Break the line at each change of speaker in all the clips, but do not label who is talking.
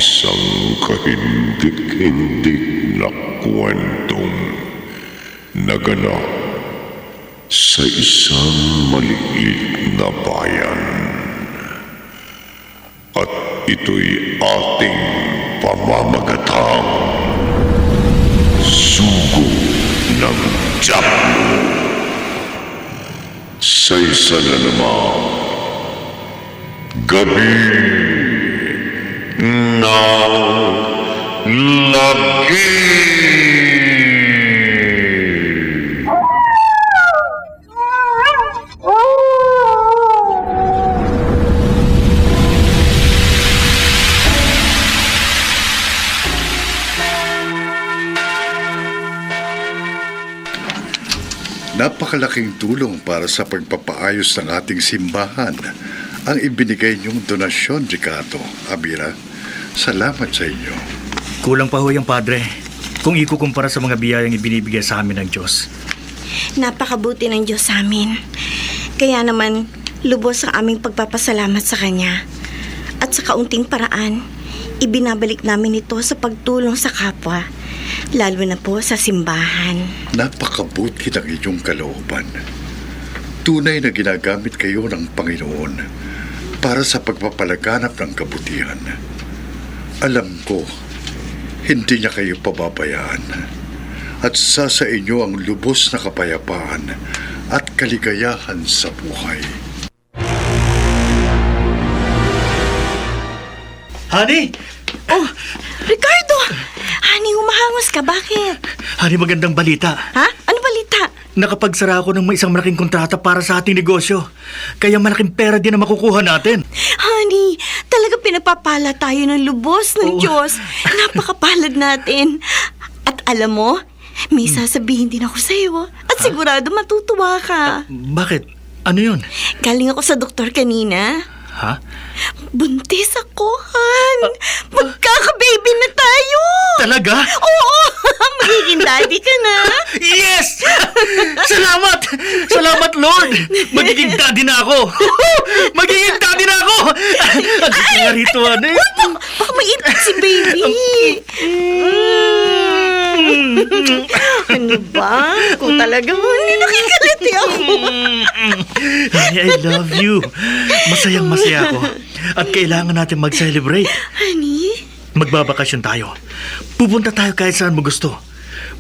isang kahindik-hindik na kwentong naganap sa isang maliit na bayan. At ito'y ating pamamagatang Sugo ng Diablo. Sa isa na namang gabi ng lagi.
Napakalaking tulong para sa pagpapaayos ng ating simbahan ang ibinigay niyong donasyon, Ricardo. Abira, salamat sa inyo.
Kulang pa ho yung padre kung ikukumpara sa mga biyayang ibinibigay sa amin ng Diyos.
Napakabuti ng Diyos sa amin. Kaya naman, lubos ang aming pagpapasalamat sa Kanya. At sa kaunting paraan, ibinabalik namin ito sa pagtulong sa kapwa, lalo na po sa simbahan.
Napakabuti ng inyong kalooban. Tunay na ginagamit kayo ng Panginoon para sa pagpapalaganap ng kabutihan. Alam ko, hindi niya kayo pababayaan at sa inyo ang lubos na kapayapaan at kaligayahan sa buhay.
Honey!
Oh, Ricardo! Honey, humahangos ka. Bakit?
Honey, magandang balita.
Ha? Ano balita?
Nakapagsara ako ng may isang malaking kontrata para sa ating negosyo. Kaya malaking pera din ang makukuha natin.
Honey, talaga pinapapala tayo ng lubos ng Diyos. Napakapalad natin. At alam mo, may sasabihin din ako sa iyo. At sigurado matutuwa ka.
Bakit? Ano yun?
Galing ako sa doktor kanina.
Ha?
Buntis ako, Han. Magkaka-baby na tayo.
Talaga?
Oo, magiging daddy ka na.
Yes! Salamat! Salamat, Lord! Magiging daddy na ako! Magiging daddy na ako! Ang nga rito, honey.
Baka maipit si baby. Ano ba? Kung talagang hindi nakikaliti ako.
Honey, I love you. Masayang-masaya ako. At kailangan natin mag-celebrate.
Honey?
Magbabakasyon tayo. Pupunta tayo kahit saan mo gusto.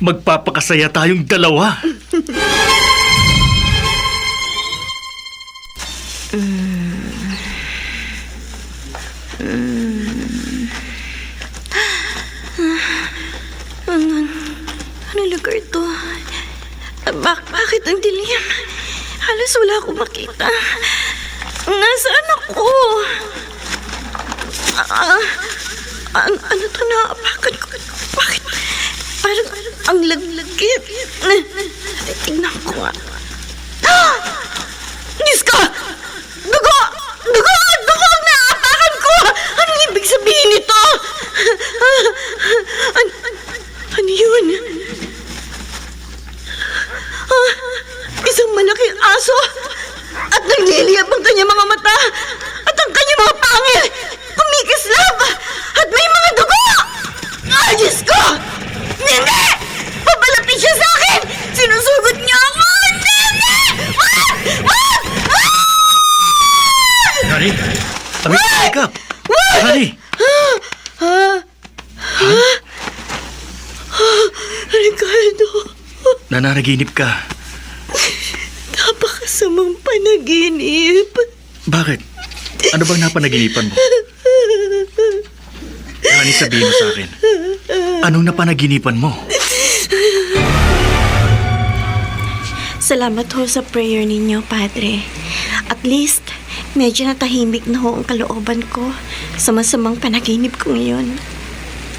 Magpapakasaya tayong dalawa.
Ano lugar to? Bakit ang dilim? Halos wala akong makita. Nasaan ako? Ano to na? Bakit? Parang ang lagkit. Tingnan ko nga. Diyos ko! Dugo! Dugo! Dugo ang naapakan ko! Anong ibig sabihin nito? Ano yun? Isang malaking aso at nagliliyab ang kanyang mga mata at ang kanyang mga pangil kumikislap at may mga dugo! Diyos ko! Hindi! Papalapit siya sa akin! Sinusugot niya ako! Hindi!
Honey? Wake up! Honey!
Ricardo,
Nananaginip ka.
napakasamang panaginip.
Bakit? Ano bang napanaginipan mo? Honey, sabihin mo sa akin. Anong napanaginipan mo?
Salamat ho sa prayer ninyo, Padre. At least, medyo natahimik na ho ang kalooban ko sa masamang panaginip ko ngayon.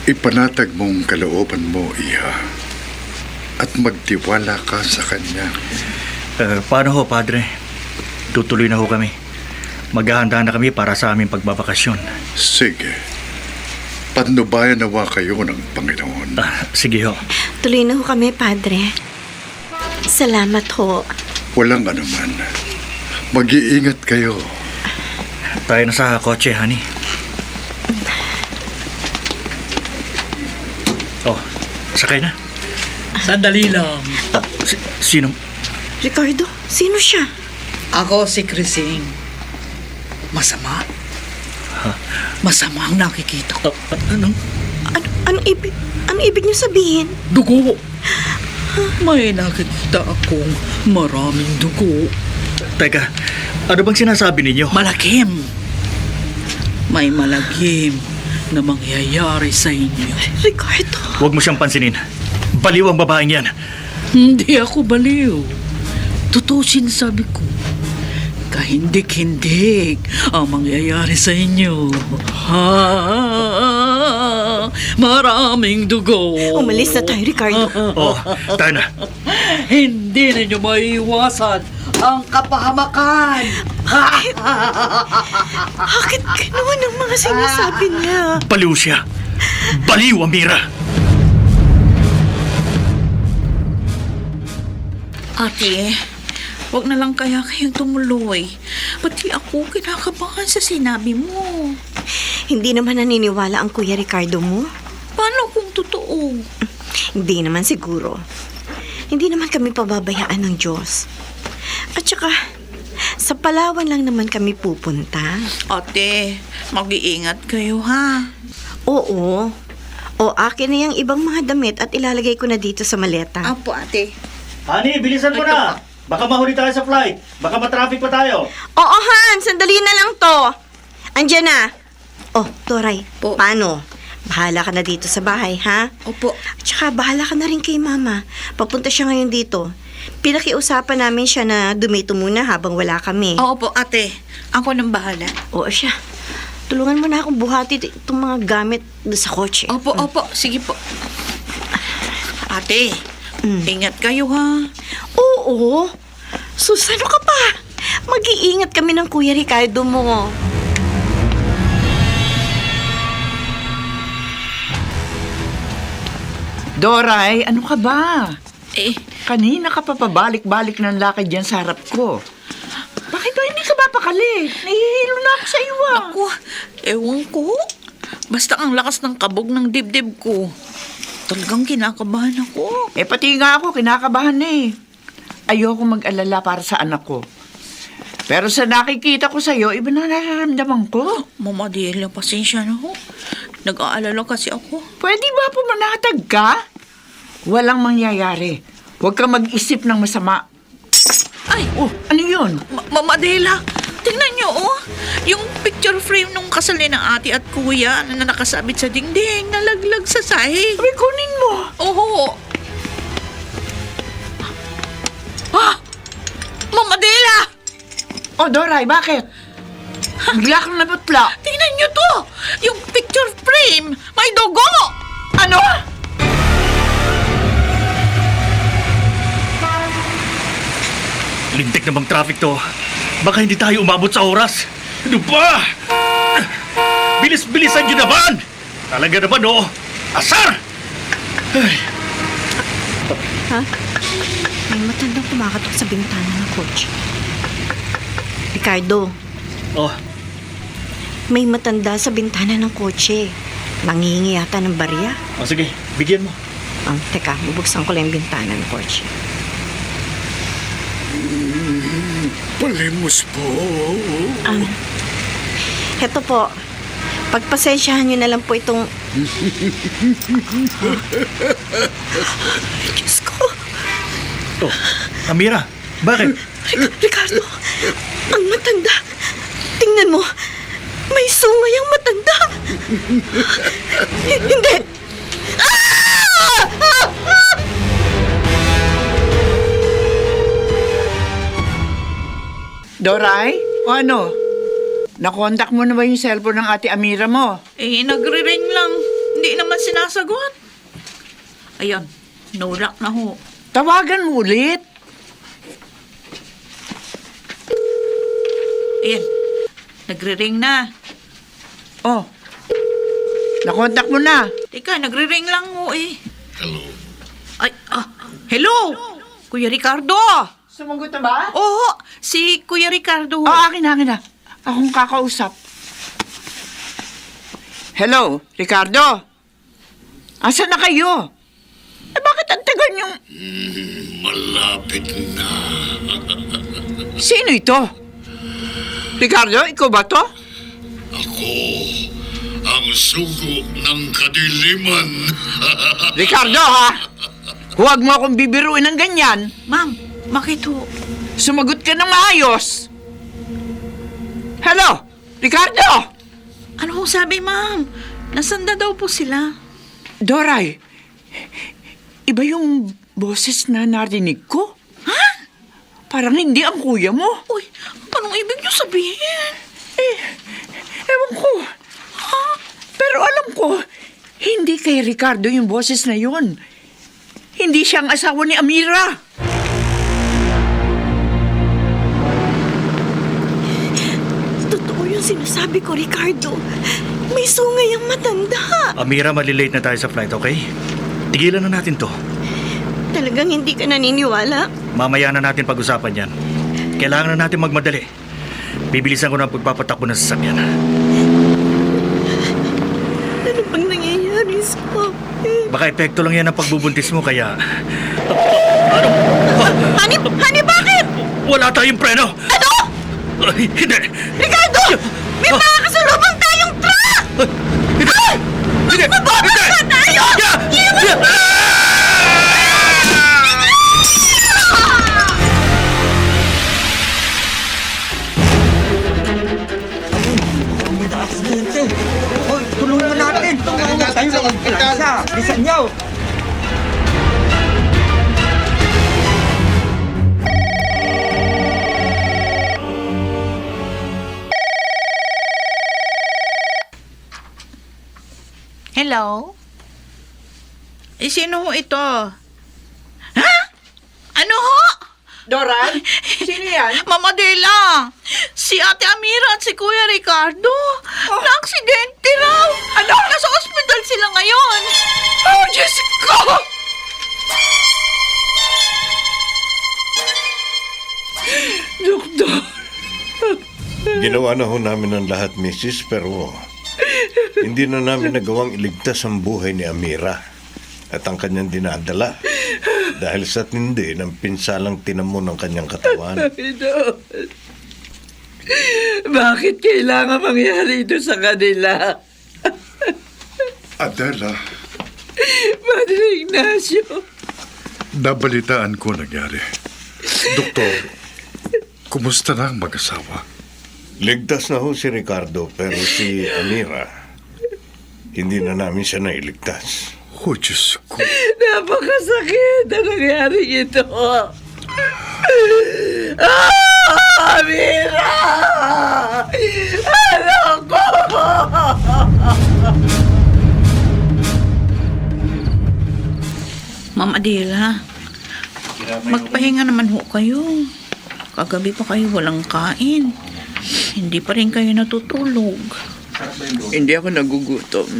Ipanatag mong kalooban mo, Iha, at magtiwala ka sa Kanya.
Paano ho, Padre? Tutuloy na ho kami. Maghahanda na kami para sa aming pagbabakasyon.
Sige. Patnubayan nawa kayo ng Panginoon.
Sige ho.
Tuloy na ho kami, Padre. Salamat ho.
Walang anuman. Mag-iingat kayo.
Tayo na sa kotse, honey. Sakay na.
Sandali lang.
Sino?
Ricardo, sino siya?
Ako si Crising. Masama? Masama ang nakikita ko.
Ano?
Anong ibig niyo sabihin?
Dugo. May nakikita akong maraming dugo.
Teka, ano bang sinasabi ninyo?
Malakim. May malagim na mangyayari sa inyo.
Ricardo.
Huwag mo siyang pansinin. Baliw ang babaeng yan.
Hindi ako baliw. Totoo sinasabi ko. Kahindik-hindik ang mangyayari sa inyo. Ha, maraming dugo.
Umalis na tayo, Ricardo.
Oh, tayo na.
Hindi ninyo maiiwasan ang kapahamakan.
Bakit gano'n ang mga sinasabi niya?
Baliw siya. Baliw, Amira.
Ate, wag na lang kaya kayong tumuloy. Pati ako kinakabahan sa sinabi mo.
Hindi naman naniniwala ang Kuya Ricardo mo?
Paano kung totoo?
Hindi naman siguro. Hindi naman kami pababayaan ng Diyos. At saka, sa Palawan lang naman kami pupunta.
Ate, mag-iingat kayo ha.
Oo. O akin na yung ibang mga damit at ilalagay ko na dito sa maleta.
Apo, ate.
Honey, bilisan mo na. Baka mahuli tayo sa flight. Baka matraffic pa tayo.
Oo, Han! Sandali na lang to. Andiyan na. Oh, Toray,
Po.
paano? Bahala ka na dito sa bahay, ha?
Opo.
At saka bahala ka na rin kay Mama. Papunta siya ngayon dito. Pinakiusapan namin siya na dumito muna habang wala kami.
Oo po, ate. Ako nang bahala.
Oo siya. Tulungan mo na akong buhati itong mga gamit sa kotse.
Opo, opo. Sige po. Ate, ingat kayo ha.
Oo. Susano ka pa? Mag-iingat kami ng Kuya Ricardo mo.
Doray, ano ka ba?
Eh,
Kanina ka pa pabalik-balik ng lakad dyan sa harap ko. Bakit ba hindi ka mapakali? Nahihilo na ako sa iyo ah.
ako, ewan ko. Basta ang lakas ng kabog ng dibdib ko. Talagang kinakabahan ako.
Eh pati nga ako, kinakabahan na eh. Ayoko mag-alala para sa anak ko. Pero sa nakikita ko sa iyo, iba na nararamdaman ko.
Mama Delia, pasensya na ho. Nag-aalala kasi ako.
Pwede ba pumanatag ka? Walang mangyayari. Huwag kang mag-isip ng masama.
Ay,
Oh, ano yun?
Mama Delia, tingnan niyo oh. Yung picture frame nung kasal ni ng ate at kuya na nakasabit sa dingding, nalaglag sa sahig.
Sabi, kunin mo.
Oo. Ah! Mama Delia!
Oh, Doray, bakit? Bigla kang naputla.
Tingnan niyo to! Yung picture frame! May dugo!
Ano?
Lintik na bang traffic to? Baka hindi tayo umabot sa oras. Ano ba? Bilis-bilisan nyo naman! Talaga naman, oh! Asar! Ay,
Ha? May matandang kumakatok sa bintana ng kotse. Ricardo,
oh,
may matanda sa bintana ng kotse. Nangihingi yata ng barya.
oh, sige, bigyan mo.
Teka, bubuksan ko lang yung bintana ng kotse.
Palimos po.
Heto po, pagpasensyahan nyo na lang po itong... Diyos ko!
Oh, Amira, bakit?
Ricardo, ang matanda. Tingnan mo, may sungay ang matanda. Hindi!
Doray? O ano? Nakontak mo na ba yung cellphone ng ate Amira mo?
Eh, nagre-ring lang. Hindi naman sinasagot. Ayan, no-lock na ho.
Tawagan mo ulit.
Ayan, nagre-ring na.
Oh, nakontak mo na.
Teka, nagre-ring lang ho eh. Hello. Ay, hello! Kuya Ricardo!
Sumagot na ba?
Oo, si Kuya Ricardo.
Oh, akin na. Akong kakausap. Hello, Ricardo? Asan na kayo? yung...
Malapit na.
Sino ito? Ricardo, ikaw ba to?
Ako ang sugo ng kadiliman.
Ricardo, ha? Huwag mo akong bibiruin ng ganyan.
Ma'am, bakit ho?
Sumagot ka ng maayos. Hello? Ricardo?
Ano ho sabi, ma'am? Nasanda daw po sila.
Doray, iba yung boses na narinig ko.
Ha?
Parang hindi ang kuya mo.
Uy, anong ibig niyo sabihin?
Ewan ko. Pero alam ko, hindi kay Ricardo yung boses na yun. Hindi siya ang asawa ni Amira.
Totoo yung sinasabi ko, Ricardo. May sungay ang matanda.
Amira, malilate na tayo sa flight, okay? Tigilan na natin to.
Talagang hindi ka naniniwala?
Mamaya na natin pag-usapan yan. Kailangan na natin magmadali. Bibilisan ko na ang pagpapatakbo ng sasakyan.
Ano bang nangyayari sa akin?
Baka epekto lang yan ang pagbubuntis mo, kaya...
Honey, bakit?
Wala tayong preno!
Ano?
Ay, hindi!
Ricardo! May mga kasalubong tayong truck!
Hindi! Hindi!
Mababasa tayo!
Tulungan natin. Tayo lang ang pinasa. Bisan niyo.
Hello? Sino ho ito? Ha? Ano ho?
Doray, sino yan?
Mama Dela, si Ate Amira at si Kuya Ricardo. Na-aksidente raw. Ano? Nasa ospital sila ngayon.
Oh, Diyos ko! Doktor.
Ginawa na ho namin ang lahat, Mrs. Pero hindi na namin nagawang iligtas ang buhay ni Amira at ang kanyang dinadala dahil sa tindi ng pinsalang tinamo ng kanyang katawan.
Bakit kailangan mangyari ito sa kanila?
Adela,
Padre Ignacio.
nabalitaan ko nangyari. Doktor, kumusta na ang mag-asawa?
Ligtas na ho si Ricardo pero si Amira, hindi na namin siya nailigtas.
Oh, Diyos ko.
Napakasakit ang nangyari ito. Amira! Anak ko!
Mama Dela, magpahinga naman ho kayo. Kagabi pa kayo walang kain. Hindi pa rin kayo natutulog.
Hindi ako nagugutom.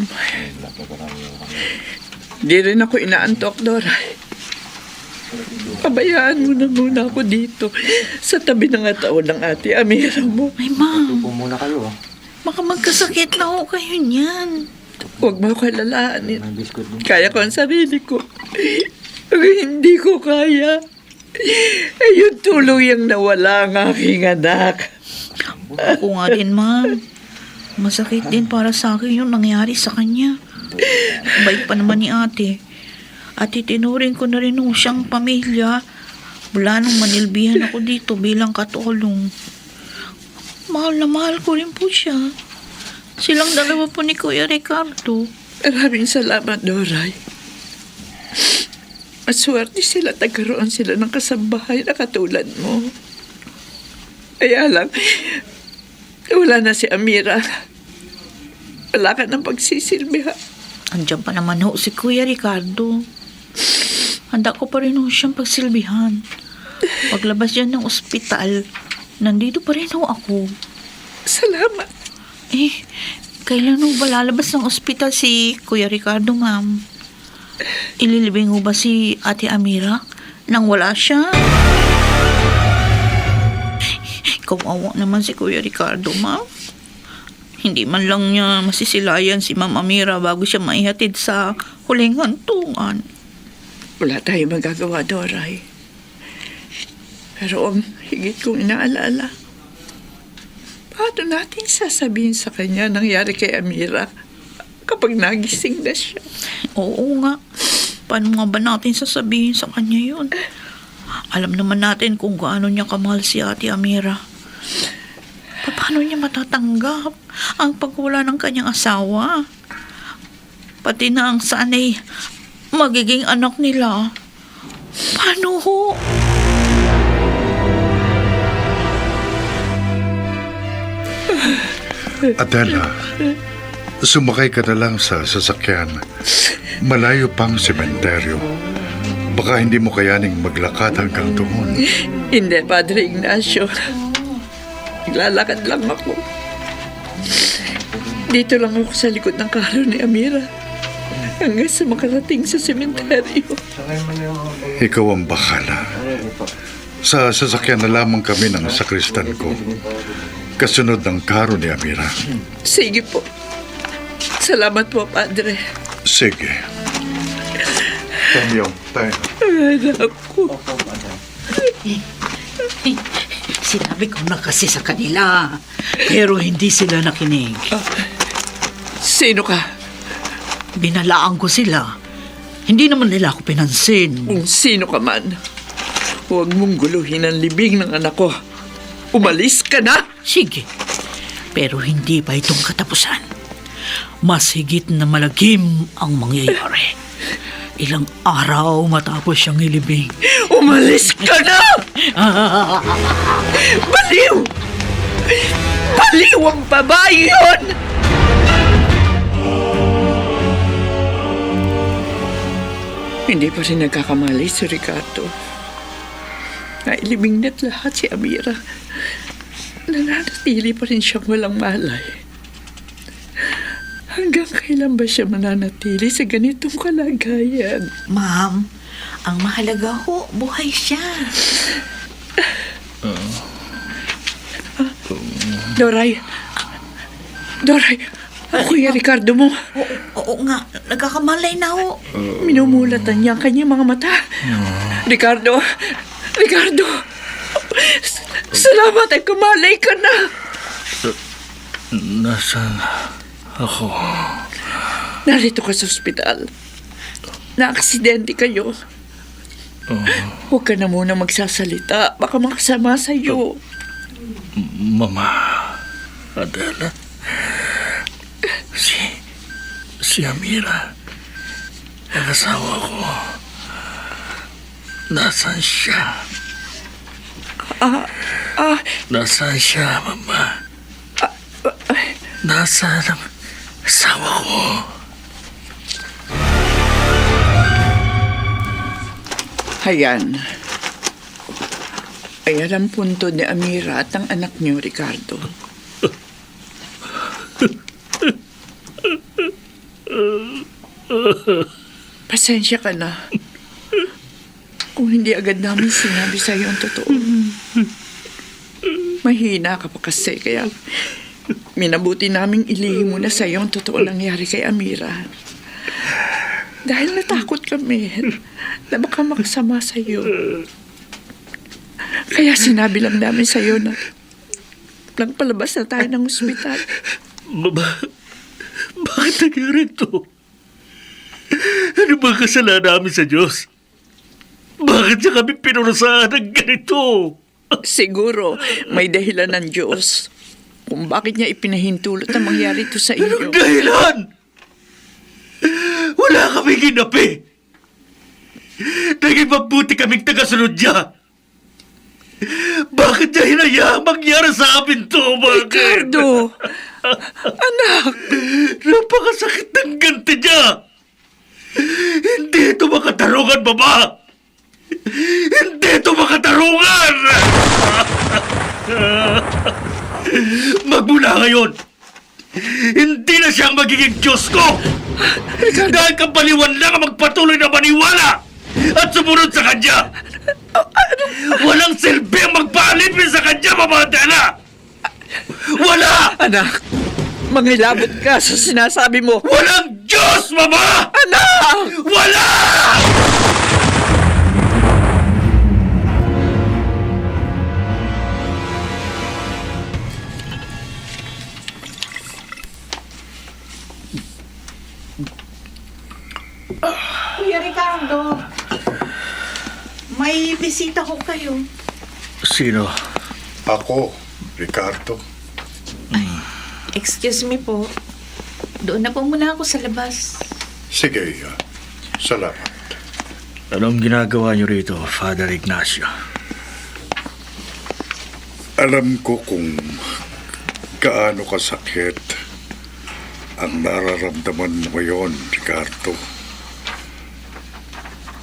Di rin ako inaantok, Doray. Pabayaan mo na muna ako dito sa tabi ng ataon ng Ate Amira mo.
Ay, ma'am. Baka magkasakit na ho kayo niyan.
Huwag mo ako alalahanin. Kaya ko ang sarili ko. Pag hindi ko kaya, yung tuluyang nawala ang aking anak.
Ako nga din, ma'am. Masakit din para sa akin yung nangyari sa kanya. Bait pa naman ni ate. At itinuring ko na rin ho siyang pamilya. Mula nung manilbihan ako dito bilang katulong. Mahal na mahal ko rin po siya. Silang dalawa po ni Kuya Ricardo.
Maraming salamat, Doray. Maswerte sila, nagkaroon sila ng kasambahay na katulad mo. Kaya lang, wala na si Amira. Wala ka ng pagsisilbihan.
Andiyan pa naman ho si Kuya Ricardo. Handa ko pa rin ho siyang pagsilbihan. Paglabas yan ng ospital, nandito pa rin ho ako.
Salamat.
Kailan ho ba lalabas ng ospital si Kuya Ricardo, ma'am? Ililibing ho ba si Ate Amira nang wala siya? Kawawa naman si Kuya Ricardo, ma'am. Hindi man lang niya masisilayan si Ma'am Amira bago siya maihatid sa huling hantungan.
Wala tayong magagawa, Doray. Pero ang higit kong inaalala, paano natin sasabihin sa kanya nangyari kay Amira kapag nagising na siya?
Oo nga. Paano nga ba natin sasabihin sa kanya yun? Alam naman natin kung gaano niya kamahal si Ate Amira. Paano niya matatanggap ang pagwala ng kanyang asawa? Pati na ang sanay magiging anak nila. Paano ho?
Adela, sumakay ka na lang sa sasakyan. Malayo pang sementeryo. Baka hindi mo kayaning maglakad hanggang doon.
Hindi, Padre Ignacio. Naglalakad lang ako. Dito lang ako sa likod ng karo ni Amira. Hanggang sa makarating sa sementeryo.
Ikaw ang bakala. Sa sasakyan na lamang kami ng sakristan ko. Kasunod ng karo ni Amira.
Sige po. Salamat po, Padre.
Sige. Tamyong tayo.
Anak ko.
Sinabi ko na kasi sa kanila, pero hindi sila nakinig.
Sino ka?
Binalaan ko sila. Hindi naman nila ako pinansin.
Kung sino ka man, huwag mong guluhin ang libing ng anak ko. Umalis ka na!
Sige, pero hindi pa itong katapusan. Mas higit na malagim ang mangyayari. Ilang araw matapos siyang ilibing.
Umalis ka na! Baliw! Baliw ang babae yun! Hindi pa rin nagkakamali si Ricardo. Nailibing na't lahat si Amira. Nananatili pa rin siyang walang malay. Hanggang kailan ba siya mananatili sa ganitong kalagayan?
Ma'am, ang mahalaga ho, buhay siya.
Doray! Doray! Kuya Ricardo mo!
Oo nga, nagkakamalay na ho.
Minumulatan niya ang kanyang mga mata. Ricardo! Ricardo! Salamat ay kumalay ka na!
Nasaan ako?
Narito ka sa ospital. Na-aksidente kayo. Huwag ka na muna magsasalita. Baka makasama sa'yo.
Mama, Adela, si Amira, ang asawa ko, nasaan siya? Nasaan siya, Mama? Nasaan ang asawa ko?
Ayan. Ayan ang punto ni Amira at ang anak niyo, Ricardo. Pasensya ka na. Kung hindi agad namin sinabi sa'yo ang totoo. Mahina ka pa kasi, kaya minabuti naming ilihim mo na sa'yo ang totoo nangyari kay Amira. Dahil natakot kami na baka makasama sa'yo. Kaya sinabi lang namin sa'yo na nagpalabas na tayo ng ospital.
Bakit nangyari ito? Ano ba kasalanan namin sa Diyos? Bakit siya kami pinurusahan ng ganito?
Siguro may dahilan ng Diyos kung bakit niya ipinahintulot na mangyari ito sa iyo.
Anong dahilan? Wala kami ginapi. Naging mabuti kaming tagasunod niya. Bakit niya hinayaang mangyari sa amin to? Bakit?
Ricardo! Anak!
Napakasakit ng ganti niya. Hindi ito makatarungan, Mama. Hindi ito makatarungan. Magmula ngayon, hindi na siyang magiging Diyos ko. Dahil kapaliwan lang ang magpatuloy na maniwala at sumunod sa kanya. Walang silbi ang magpaalipin sa kanya, Mama Adela. Wala!
Anak! Mangilabot ka sa sinasabi mo.
Walang Diyos, Mama!
Anak!
Wala!
May bisita ko kayo.
Sino?
Ako, Ricardo.
Excuse me po. Doon na po muna ako sa labas.
Sige, salamat.
Anong ginagawa niyo rito, Father Ignacio?
Alam ko kung gaano kasakit ang nararamdaman mo ngayon, Ricardo.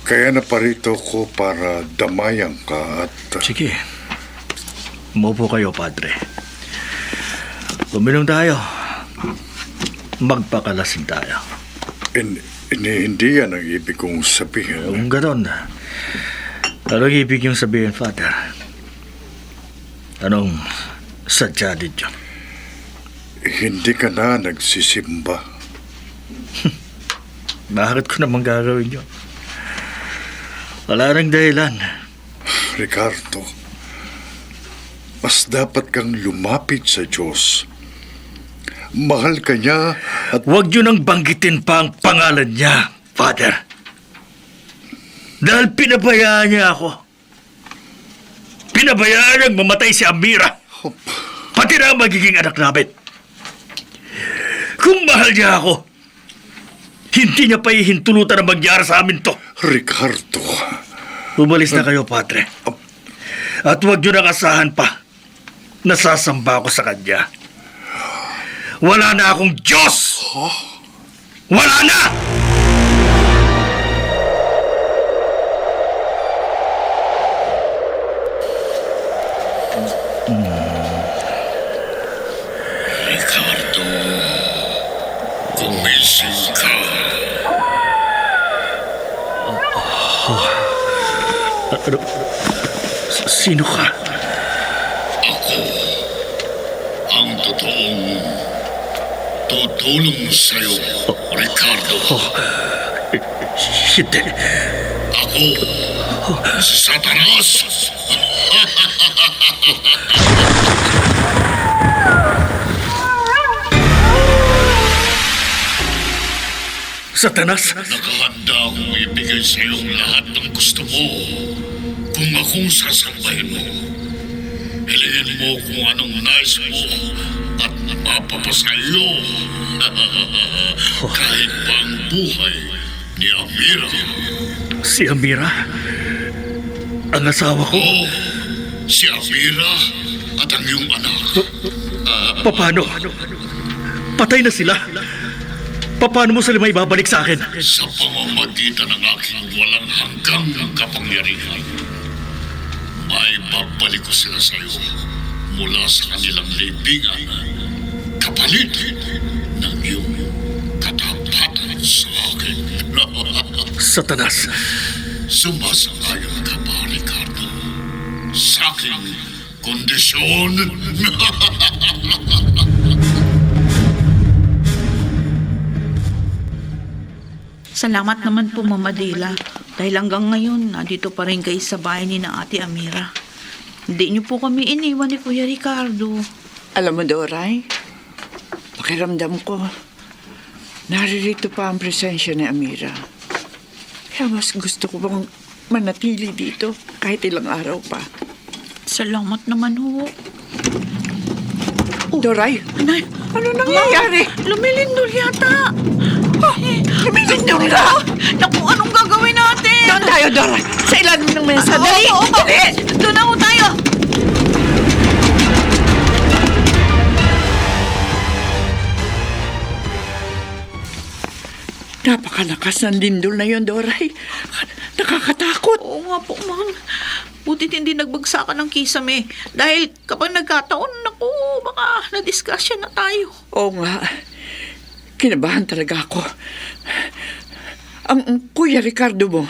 Kaya naparito ko para damayan ka at...
Sige. Umupo kayo, Padre. Uminom tayo. Magpakalasing tayo.
Hindi yan ang ibig kong sabihin.
Kung ganon, anong ibig yung sabihin, Father? Anong sadya ninyo?
Hindi ka na nagsisimba.
Bakit ko naman gagawin yun? Wala nang dahilan.
Ricardo, mas dapat kang lumapit sa Diyos. Mahal ka niya at
Huwag yun ang banggitin pa ang pangalan niya, Father. Dahil pinabayaan niya ako. Pinabayaan niyang mamatay si Amira. Pati na ang magiging anak namin. Kung mahal niya ako, hindi niya pa ihintulutan na magyari sa amin to.
Ricardo,
Umalis na kayo, Padre. At huwag niyo nang asahan pa. Nasasamba ako sa kanya. Wala na akong Diyos! Wala na!
Ricardo, gumising ka.
Ano? Sino ka?
Ako ang totoong tutulong sa'yo, Ricardo.
Hindi.
Ako, si Satanas.
Satanas?
Nakahanda akong ibigay sa iyong lahat ng gusto mo. Kung akong sasambahin mo, hilingin mo kung anong nais mo at mapapasa iyo. Kahit pa ang buhay ni Amira.
Si Amira? Ang asawa ko?
Oo, si Amira at ang iyong anak.
Paano? Patay na sila. Paano mo sila may babalik sa akin?
Sa pamamagitan ng aking walang hanggang kapangyarihan, may babalik ko sila sa iyo mula sa kanilang libingan, kapalit ng iyong katapatan sa akin.
Satanas.
Sumasangayon ka ba, Ricardo? Sa aking kondisyon?
Salamat naman po, Mama Dela. Dahil hanggang ngayon, nandito pa rin kayo sa bahay ni na Ate Amira. Hindi niyo po kami iniwan ni Kuya Ricardo.
Alam mo, Doray, pakiramdam ko, naririto pa ang presensya ni Amira. Kaya mas gusto ko bang manatili dito kahit ilang araw pa.
Salamat naman ho.
Doray,
Anay,
ano nangyayari?
lumilindol yata.
Lumilindol ka?
Naku, anong gagawin natin?
Doon tayo, Doray. Sa ilalim ng mesa. Dali!
Opo.
Dali!
Doon na ho tayo.
Napakalakas ng lindol na yun, Doray. Nakakatakot.
Oo nga po, ma'am. Butit hindi nagbagsakan ng kisame. Dahil kapag nagkataon, naku, baka na-discussion na tayo.
Oo nga. Kinabahan talaga ako. Ang Kuya Ricardo mo,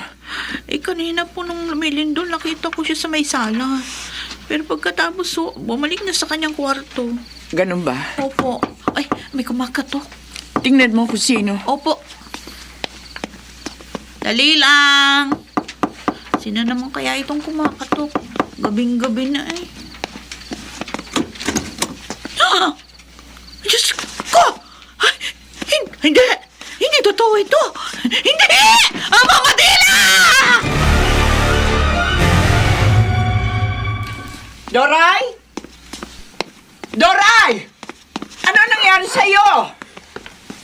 Kanina po nung lumilindol, nakita ko siya sa may sala. Pero pagkatapos, bumalik na sa kanyang kwarto.
ganun ba?
Opo. Ay, may kumakatok.
Tingnan mo kung sino.
Opo. Dali lang. Sino naman kaya itong kumakatok? Gabing-gabi na eh. Ah! Diyos ko! Ay, hindi! Hindi totoo ito! Hindi! Ang Mama Dela!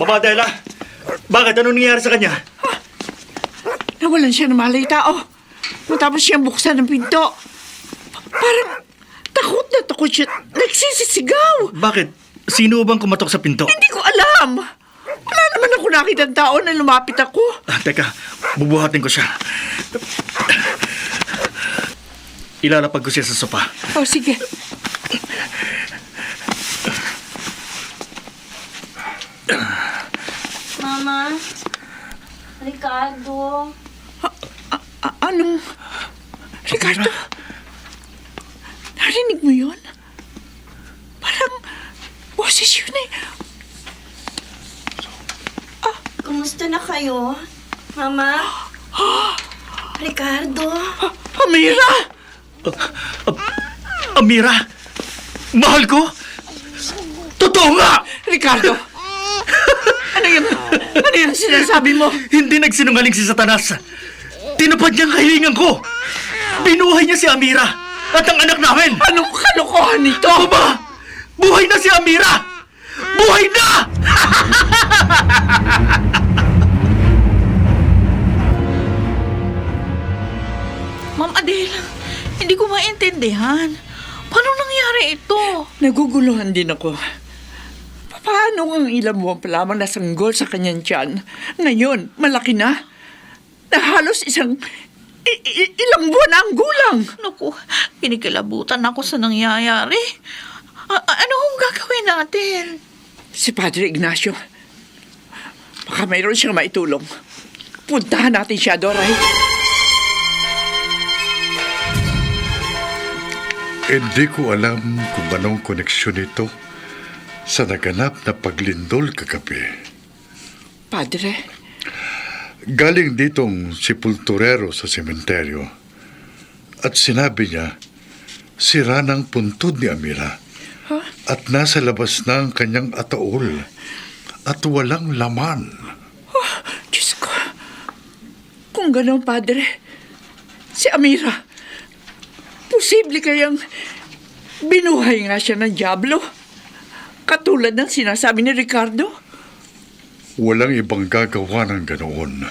Mama Adela, bakit? Anong nangyari sa kanya?
Nawalan siya ng malay tao. Matapos siyang buksan ng pinto. Parang takot na takot siya. Nagsisisigaw.
Bakit? Sino bang kumatok sa pinto?
Hindi ko alam. Wala naman ako nakita ng tao na lumapit ako.
Teka, bubuhatin ko siya. Ilalapag ko siya sa sopa.
Oh, sige.
Mama? Ricardo?
Anong... Ricardo? Narinig mo yun? Parang boses yun eh.
Kumusta na kayo? Mama? Ricardo?
Amira!
Amira! Mahal ko? Totoo nga!
Ricardo! Ano yun? Ano yun sinasabi mo?
Hindi nagsinungaling si Satanas. Tinupad niya ang kahilingan ko. Binuhay niya si Amira at ang anak namin.
Anong kalokohan nito?
Ako ba? Buhay na si Amira! Buhay na!
Ma'am Adela, hindi ko maintindihan. Paano nangyari ito?
Naguguluhan din ako. Paano ang ilang buwan pa lamang nasanggol sa kanyang tiyan? Ngayon, malaki na. Na halos ilang buwan na ang gulang.
Naku, kinikilabutan ako sa nangyayari. Ano kung gagawin natin?
Si Padre Ignacio. Baka mayroon siyang maitulong. Puntahan natin siya, Doray.
Hindi ko alam kung anong koneksyon ito sa naganap na paglindol kagabi.
Padre,
Galing ditong sepulturero sa sementeryo at sinabi niya sira ng puntod ni Amira at nasa labas na ang kanyang ataol at walang laman.
Diyos ko. Kung gano'n, Padre, si Amira, posible kayang binuhay nga siya ng Diablo? Katulad ng sinasabi ni Ricardo?
Walang ibang gagawa ng ganoon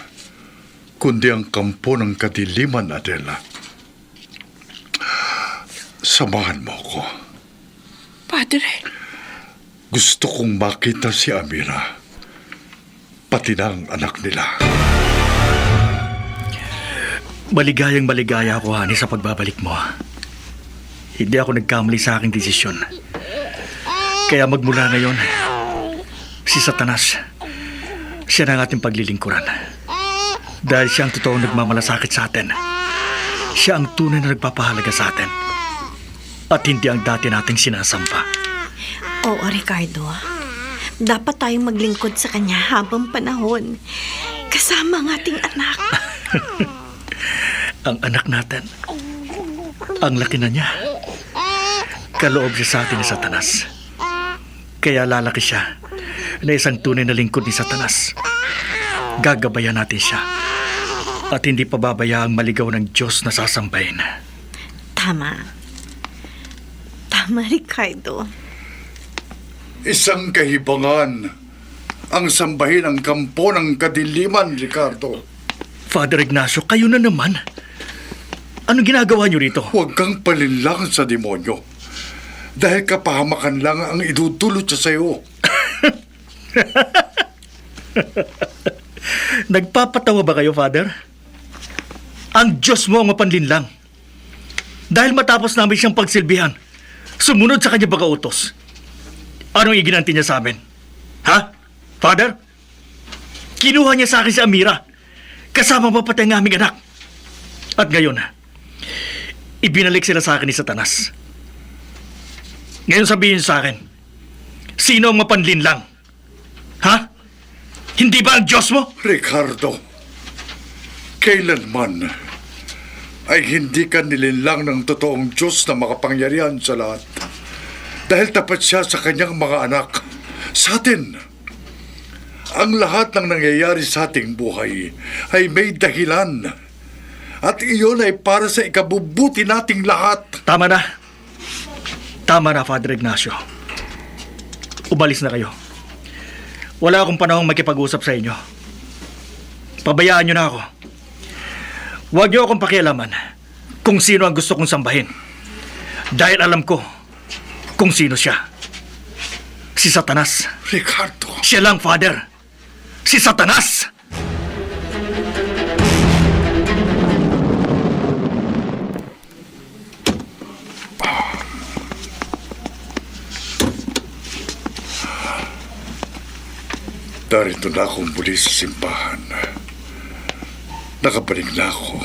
kundi ang kampo ng kadiliman, Adela. Samahan mo ako.
Padre,
Gusto kong makita si Amira, pati na ang anak nila.
Maligayang maligaya ako, Hani, sa pagbabalik mo. Hindi ako nagkamali sa aking desisyon. Kaya magmula ngayon, si Satanas, siya na ang ating paglilingkuran. Dahil siya ang totoong nagmamalasakit sa atin. Siya ang tunay na nagpapahalaga sa atin. At hindi ang dati nating sinasamba.
Oo, Ricardo. Dapat tayong maglingkod sa kanya habang panahon. Kasama ang ating anak.
Ang anak natin, ang laki na niya. Kaloob siya sa atin ni Satanas. Kaya lalaki siya na isang tunay na lingkod ni Satanas. Gagabayan natin siya at hindi pababayaang maligaw ng Diyos na sasambahin.
Tama. Tama, Ricardo.
Isang kahibangan ang sambahin ang kampo ng kadiliman, Ricardo.
Father Ignacio, kayo na naman. Ano ginagawa niyo rito?
Huwag kang palinlang sa demonyo. Dahil kapahamakan lang ang idudulot sa sayo.
Nagpapatawa ba kayo, Father? Ang Diyos mo ang mapanlinlang. Dahil matapos namin siyang pagsilbihan, sumunod sa kanya pagkautos. Anong iginanti niya sa amin? Ha? Father? Kinuha niya sa akin si Amira, kasama mapatay ng aming anak. At ngayon, ibinalik sila sa akin ni Satanas. Ngayon sabihin sa akin, sino ang mapanlinlang? Ha? Hindi ba ang Diyos mo?
Ricardo, kailanman ay hindi ka nilinlang ng totoong Diyos na makapangyarihan sa lahat. Dahil tapat siya sa kanyang mga anak. Sa atin, ang lahat ng nangyayari sa ating buhay ay may dahilan. At iyon ay para sa ikabubuti nating lahat.
Tama na. Tama na, Father Ignacio. Umalis na kayo. Wala akong panahong makipag-usap sa inyo. Pabayaan nyo na ako. Huwag nyo akong pakialaman kung sino ang gusto kong sambahin. Dahil alam ko kung sino siya. Si Satanas.
Ricardo,
Siya lang, Father. Si Satanas!
narito na akong muli sa simbahan. Nakabalik na ako.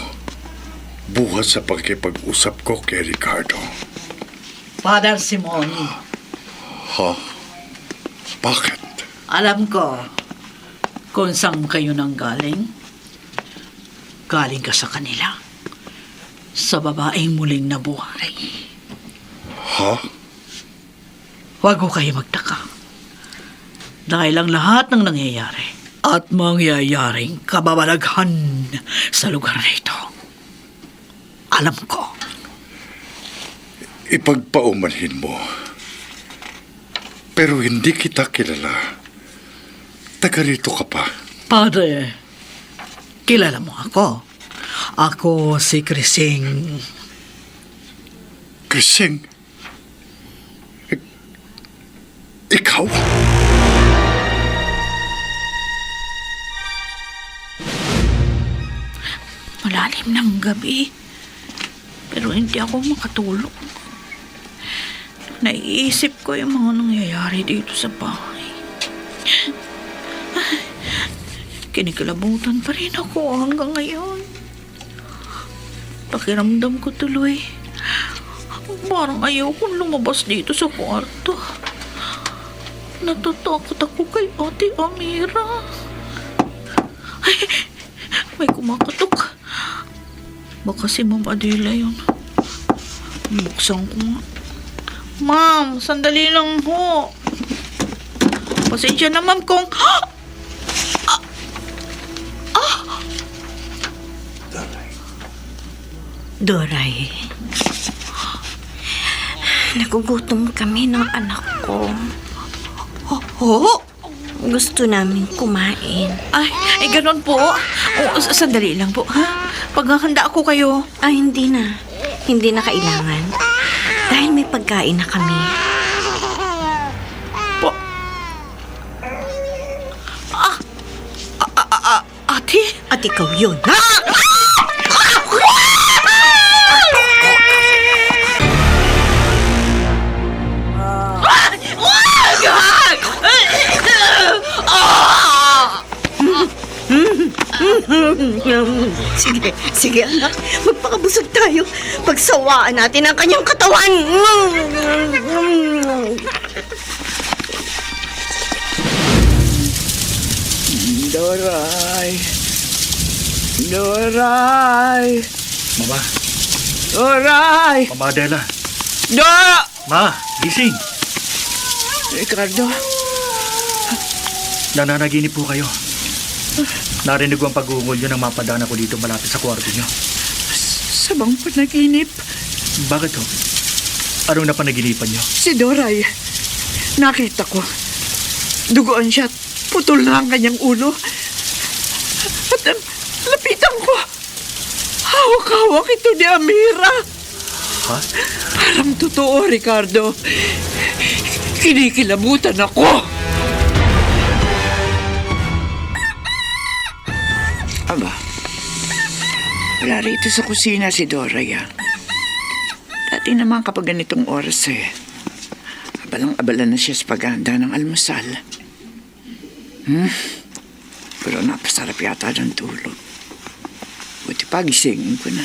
Bukas sa pagkipag-usap ko kay Ricardo.
Father Simon,
Ha? Bakit?
alam ko kung saan kayo nang galing. Galing ka sa kanila. Sa babaeng muling nabuhay.
Ha?
Huwag ko kayo magtaka. Dahil ang lahat ng nangyayari at mangyayaring kababalaghan sa lugar na ito, alam ko.
Ipagpaumanhin mo. Pero hindi kita kilala. Taga rito ka pa.
Padre, kilala mo ako. Ako si Crising.
Krising. Ikaw?
Malalim ng gabi. Pero hindi ako makatulog. Naiisip ko yung mga nangyayari dito sa bahay. Kinikilabutan pa rin ako hanggang ngayon. Pakiramdam ko tuloy. Parang ayaw kong lumabas dito sa kwarto. Natatakot ako kay Ate Amira. Ay, may kumakatok. Baka si Ma'am Adela yun. Buksan ko nga. Ma'am, sandali lang ho. Pasensya na, ma'am, kung...
Doray, nagugutom kami ng anak ko.
Ho?
Gusto namin kumain.
Ay, ganun po. Sandali lang po, ha? Paghahanda ako kayo.
Hindi na. Hindi na kailangan. Dahil may pagkain na kami.
Ate?
At ikaw yun. Sige, sige anak. Magpakabusog tayo. Pagsawaan natin ang kanyang katawan.
Doray. Doray.
Mama,
Doray.
Mama Adela.
Dora!
Ma, gising.
Ricardo,
Nananaginip po kayo. Narinig ko ang pag-uungol nyo nang mapadaan ako dito malapit sa kwarto nyo.
sa bang panaginip?
Bakit ho? Anong napanaginipan nyo?
Si Doray. Nakita ko. Dugoan siya at putol na ang kanyang ulo. At lapitan ko. Hawak-hawak ito ni Amira.
Ha?
Parang totoo, Ricardo. Kinikilabutan ako. Aba, wala rito sa kusina si Doray, ah. Dati naman kapag ganitong oras abalang-abala na siya sa paghahanda ng almusal. Pero napasarap yata ng tulog. Buti pa gisingin ko na.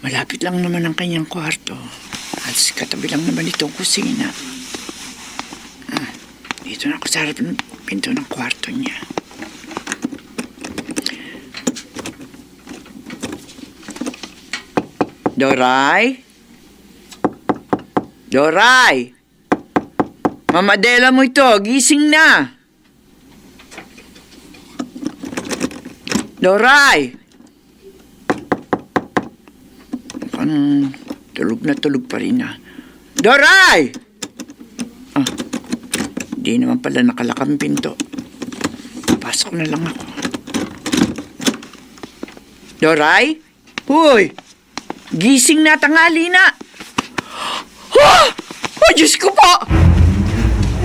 Malapit lang naman ang kanyang kwarto. At katabi lang naman itong kusina. Dito na ako sa harap ng pinto ng kwarto niya. Doray? Doray! Mama Adela mo ito, gising na! Doray! Mukhang tulog na tulog pa rin, ah. Doray! Hindi naman pala nakalakang pinto. Pasok na lang ako. Doray? Hoy! Gising na, tanghali na! Oh! Oh, Diyos ko po!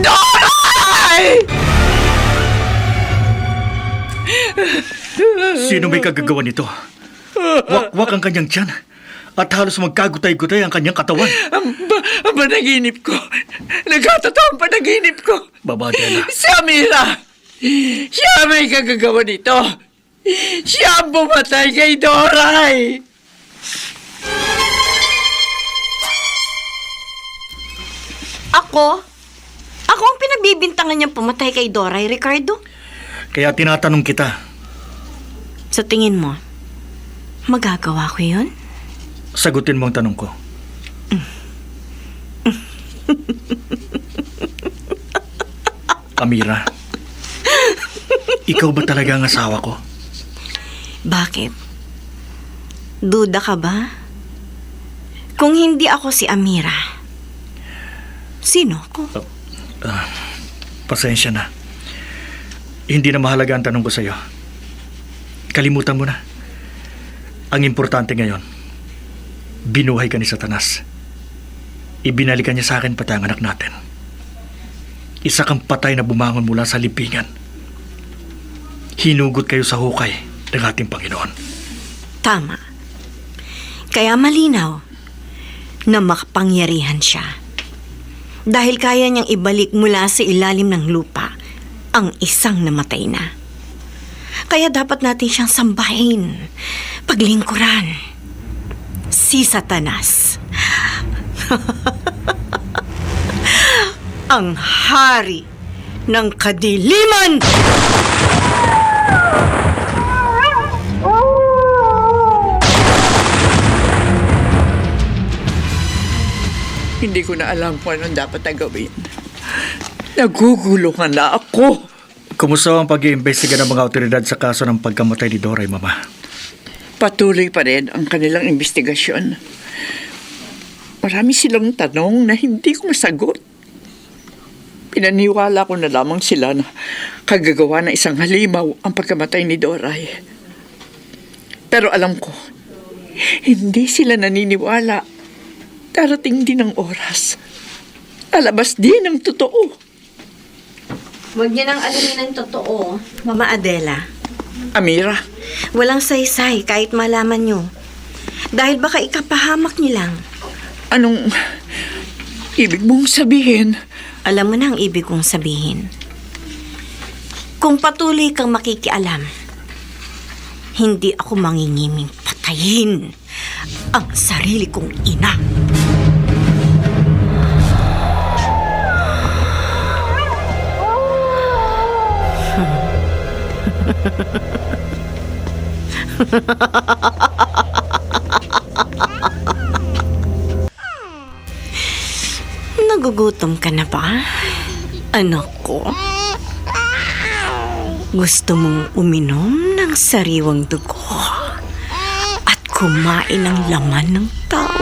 Doray!
Sino may kagagawa nito? Wakwak ang kanyang tiyan at halos magkagutay-gutay ang kanyang katawan.
Ang panaginip ko. Nagkatotoo ang panaginip ko.
Babadela.
Si Amira! Siya may kagagawa nito. Siya ang bumatay kay Doray!
Ako? Ako ang pinagbibintangan niyang pumatay kay Doray, Ricardo?
Kaya tinatanong kita,
Sa tingin mo, magagawa ko yun?
sagutin mo ang tanong ko. Amira, ikaw ba talaga ang asawa ko?
Bakit? Duda ka ba? Kung hindi ako si Amira, sino ako?
Pasensya na. Hindi na mahalaga ang tanong ko sa'yo. Kalimutan mo na. Ang importante ngayon, binuhay ka ni Satanas. Ibinalikan niya sa akin pati ang anak natin. Isa kang patay na bumangon mula sa libingan. Hinugot kayo sa hukay ng ating Panginoon.
Tama. Kaya malinaw na makapangyarihan siya. Dahil kaya niyang ibalik mula sa ilalim ng lupa ang isang namatay na. Kaya dapat natin siyang sambahin, paglingkuran. Si Satanas. Ang hari ng kadiliman!
Hindi ko na alam kung anong dapat na gawin. Nagugulungan na ako.
Kumusta ang pag-iimbestiga ng mga otoridad sa kaso ng pagkamatay ni Doray, Mama?
Patuloy pa rin ang kanilang investigasyon. Marami silang tanong na hindi ko masagot. Pinaniwala ko na lamang sila na kagagawa na isang halimaw ang pagkamatay ni Doray. Pero alam ko, hindi sila naniniwala. Darating din ang oras. Alabas din ang totoo.
Huwag niyo nang alamin ang totoo, Mama Adela.
Amira,
Walang saysay kahit malaman niyo. Dahil baka ikapahamak niyo lang.
anong ibig mong sabihin?
Alam mo na ang ibig kong sabihin. Kung patuloy kang makikialam, hindi ako mangingiming patayin ang sarili kong ina. Nagugutom ka na ba, anak ko? Gusto mong uminom ng sariwang dugo at kumain ng laman ng tao?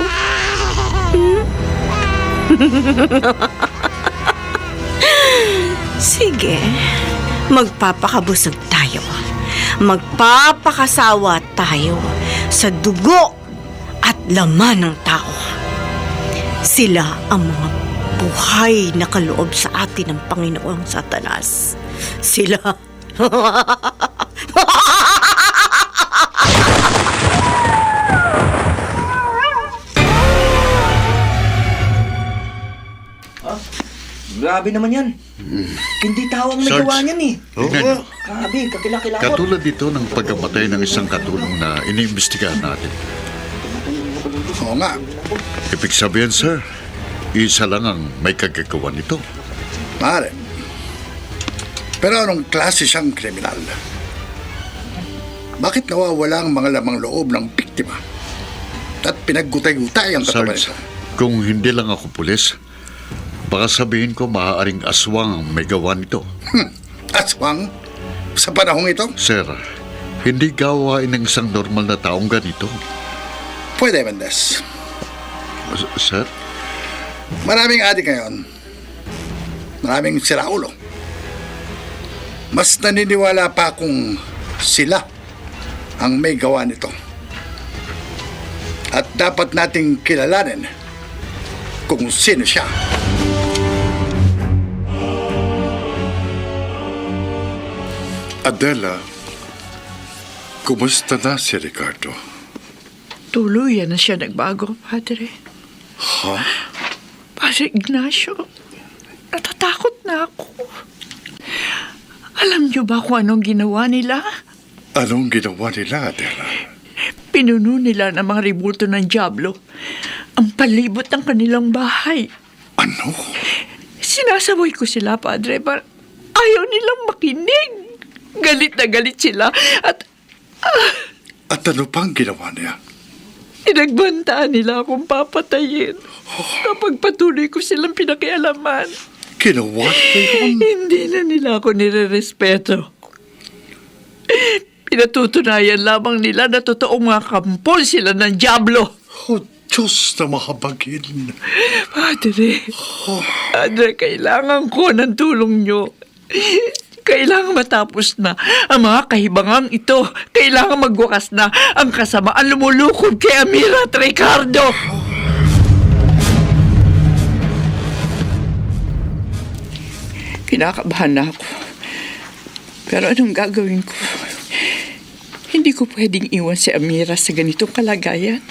Sige, magpapakabusog tayo. Magpapakasawa tayo sa dugo at laman ng tao. Sila ang mga buhay na kaloob sa atin ng Panginoong Satanas. Sila.
Grabe naman yan. Hindi tao ang may
Sarge.
gawa niyan eh.
Tingnan niyo.
Grabe, kakilakilabot.
Katulad dito ng pagkamatay ng isang katulong na iniimbestigahan natin.
Oo nga.
Ibig sabihin, sir, isa lang ang may kagagawa nito.
Maaari. Pero anong klase siyang kriminal? Bakit nawawala ang mga lamang loob ng biktima? At pinaggutay-gutay ang katawan
Sarge,
nito?
kung hindi lang ako pulis, baka sabihin ko maaaring aswang ang may gawa nito.
Aswang? Sa panahong ito?
Sir, hindi gawain ng isang normal na taong ganito.
Pwede, Mendes.
Sir?
Maraming adik ngayon na maraming siraulo. Mas naniniwala pa akong sila ang may gawa nito. At dapat nating kilalanin kung sino siya.
Adela, kumusta na si Ricardo?
Tuluyan na siya nagbago, Padre.
Ha?
Padre Ignacio, natatakot na ako. Alam niyo ba kung anong ginawa nila?
Anong ginawa nila, Adela?
Pinuno nila ng mga ribulto ng Diablo ang palibot ng kanilang bahay.
Ano?
Sinasaway ko sila, Padre, pero ayaw nilang makinig. Galit na galit sila at
At ano pang ginawa niya?
inagbantaan nila akong papatayin kapag patuloy ko silang pinakialaman.
Ginawa niya yun?
Hindi na nila ako nirerespeto. Pinatutunayan lamang nila na totoong mga kampol sila ng Diablo.
Oh, Diyos na mahabagin.
Padre, kailangan ko ng tulong nyo. Kailangan matapos na ang mga kahibangang ito. Kailangan magwakas na ang kasamaan lumulukod kay Amira at Ricardo. Kinakabahan na ako. Pero anong gagawin ko? Hindi ko pwedeng iwan si Amira sa ganitong kalagayan.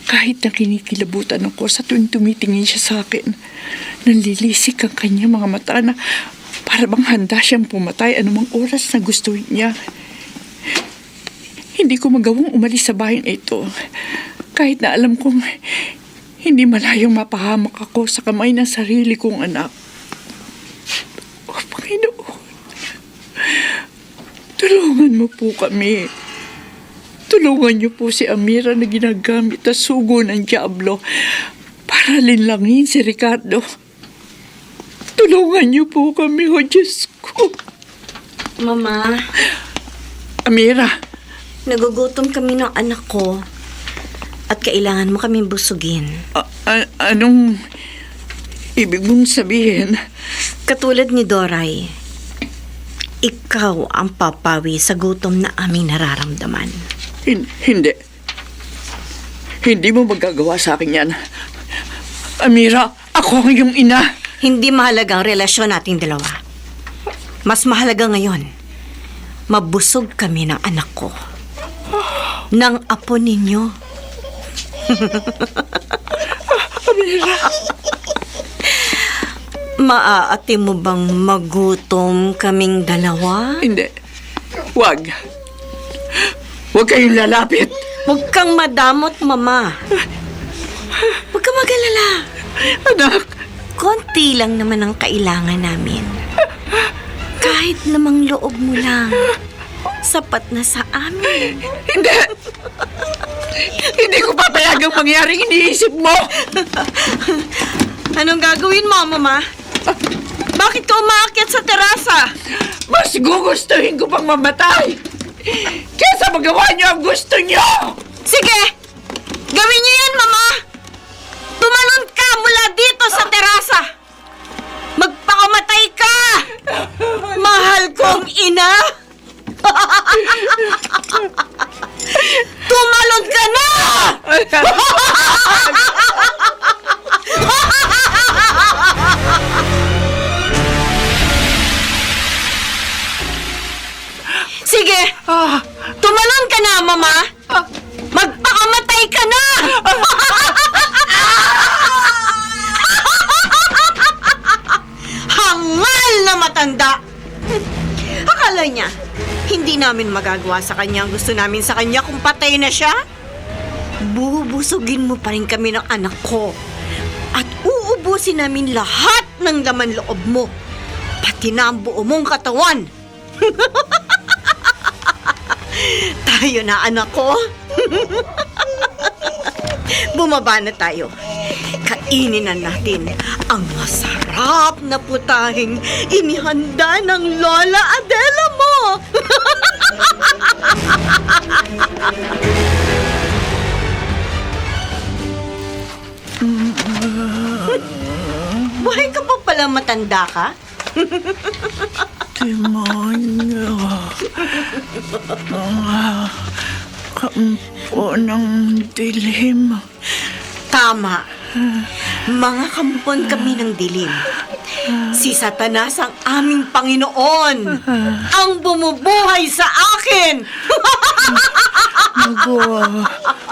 Kahit na kinikilabutan ako sa tuwing tumitingin siya sa akin, nanlilisik ang kanyang mga mata na para bang handa siyang pumatay anumang oras na gusto niya. Hindi ko magawang umalis sa bahay na ito. Kahit na alam kong hindi malayong mapahamak ako sa kamay ng sarili kong anak. O Panginoon, tulungan mo po kami. Tulungan niyo po si Amira na ginagamit na sugo ng Diablo para linlangin si Ricardo. Tulungan niyo po kami, o Diyos ko.
Mama,
Amira,
nagugutom kami ng anak ko at kailangan mo kaming busugin.
anong ibig mong sabihin?
Katulad ni Doray, ikaw ang papawi sa gutom na aming nararamdaman.
Hindi. Hindi mo magagawa sa akin yan. Amira, ako ang iyong ina.
Hindi mahalaga ang relasyon nating dalawa. Mas mahalaga ngayon, mabusog kami ng anak ko. Ng apo ninyo.
Amira.
Maaati mo bang magutom kaming dalawa?
Hindi. Wag. Huwag kayong lalapit.
Huwag kang madamot, Mama. Huwag kang mag-alala.
Anak.
Konti lang naman ang kailangan namin. Kahit namang loob mo lang, sapat na sa amin.
Hindi. Hindi ko papayagang mangyaring iniisip mo.
Anong gagawin mo, Mama? Bakit ka umaakyat sa terasa?
Mas gugustuhin ko pang mamatay. Kesa magawa niyo ang gusto niyo.
Sige! Gawin niyo yan, Mama! Tumalon ka mula dito sa terasa! Magpakamatay ka! Mahal kong ina! Tumalon ka na! Sige! Tumalon ka na, Mama! Magpakamatay ka na! Hangal na matanda! Akala niya, hindi namin magagawa sa kanya ang gusto namin sa kanya kung patay na siya? Bubusugin mo pa rin kami ng anak ko. At uubusin namin lahat ng laman loob mo. Pati na ang buo mong katawan. Tayo na, anak ko. Bumaba na tayo. Kainin na natin ang masarap na putahing inihanda ng Lola Adela mo. Buhay ka pa pala matanda ka?
Demonyo. Mga kampo ng dilim.
Tama. Mga kampon kami ng dilim. Si Satanas ang aming Panginoon. Ang bumubuhay sa akin.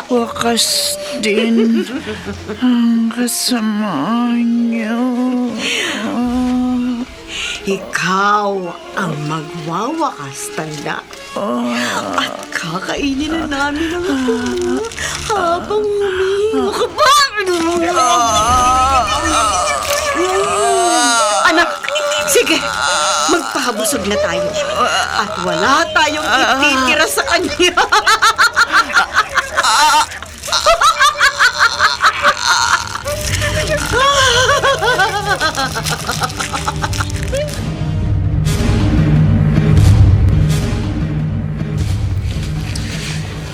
Wakas din ang kasamaan niyo.
Ikaw ang magwawakas, tanda. At kakainin na namin ang apo mo habang humihinga ka ba? Anak, sige, magpakabusog na tayo. At wala tayong ititira sa kanya.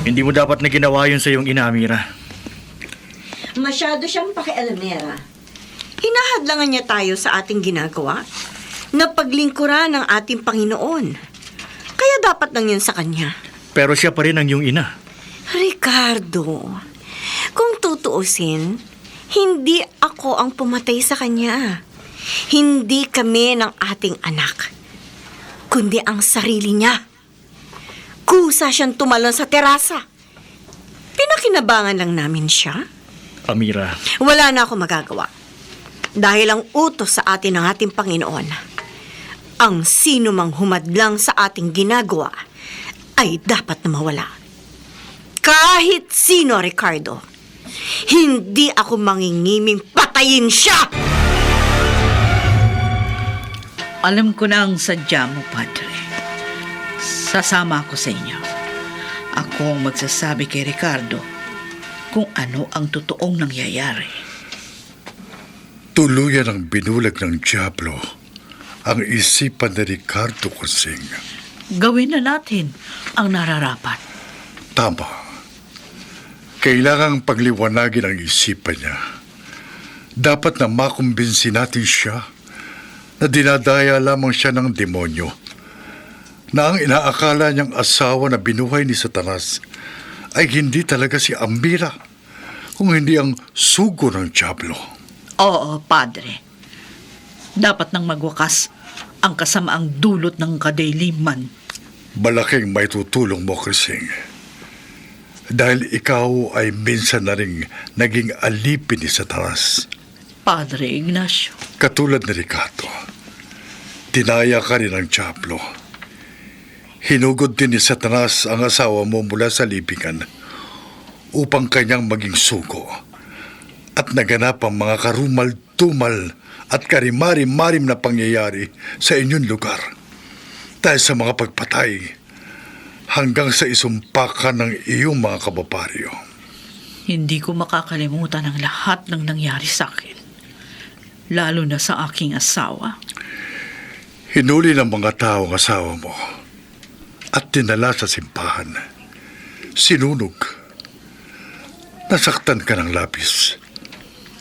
Hindi mo dapat na ginawa yun sa iyong ina, Amira.
Masyado siyang pakialamera. Hinahadlangan niya tayo sa ating ginagawa na paglingkuran ng ating Panginoon. Kaya dapat lang yun sa kanya.
Pero siya pa rin ang iyong ina.
Ricardo, kung tutuusin, hindi ako ang pumatay sa kanya. Hindi kami ng ating anak, kundi ang sarili niya. Kusa siyang tumalon sa terasa. Pinakinabangan lang namin siya.
Amira,
Wala na ako magagawa. Dahil ang utos sa atin ng ating Panginoon, ang sino mang humadlang sa ating ginagawa ay dapat na mawala. Kahit sino, Ricardo, hindi ako mangingiming patayin siya!
Alam ko na ang sadya mo, Padre. Sasama ako sa inyo. Ako ang magsasabi kay Ricardo kung ano ang totoong nangyayari.
Tuluyan ang binulag ng Diablo ang isipan ni Ricardo Kusing.
Gawin na natin ang nararapat.
Tama. Kailangang pagliwanagin ang isipan niya. Dapat na makumbinsi natin siya na dinadaya lamang siya ng demonyo, na ang inaakala niyang asawa na binuhay ni Satanas ay hindi talaga si Amira, kung hindi ang sugo ng Diablo.
Oo, Padre. Dapat nang magwakas ang kasamaang dulot ng kadiliman.
Malaking may tutulong mo, Krising. Dahil ikaw ay minsan na rin naging alipin ni Satanas.
Padre Ignacio.
Katulad ni Ricardo, tinaya ka rin ng Diablo. Hinugod din ni Satanas ang asawa mo mula sa libingan upang kanyang maging sugo. At naganap ang mga karumal-tumal at karimari-marim na pangyayari sa inyong lugar. Dahil sa mga pagpatay hanggang sa isumpakan ng iyong mga kababaryo.
Hindi ko makakalimutan ang lahat ng nangyari sa akin. Lalo na sa aking asawa.
Hinuli ng mga tao ang asawa mo at dinala sa simbahan. Sinunog. Nasaktan ka ng labis.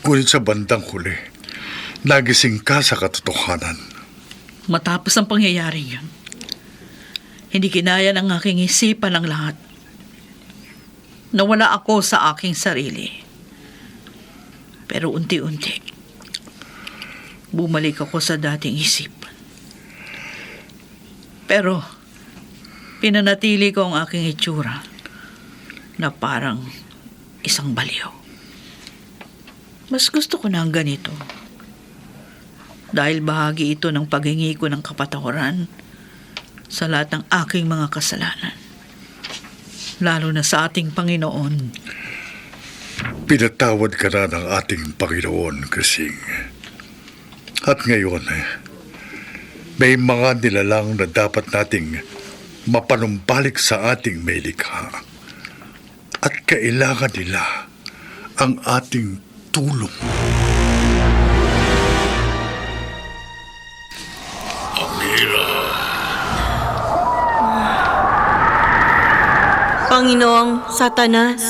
Ngunit sa bandang huli, nagising ka sa katotohanan.
Matapos ang pangyayari yun, hindi kinaya ng aking isipan ang lahat. Nawala ako sa aking sarili. Pero unti-unti, bumalik ako sa dating isipan. Pero, pinanatili ko ang aking itsura na parang isang baliw. Mas gusto ko na ang ganito. Dahil bahagi ito ng paghingi ko ng kapatawaran sa lahat ng aking mga kasalanan. Lalo na sa ating Panginoon.
Pinatawad ka na ng ating Panginoon, Krising. At ngayon, may mga nilalang na dapat nating mapanumbalik sa ating may likha. At kailangan nila ang ating tulong.
Amira,
Panginoong Satanas,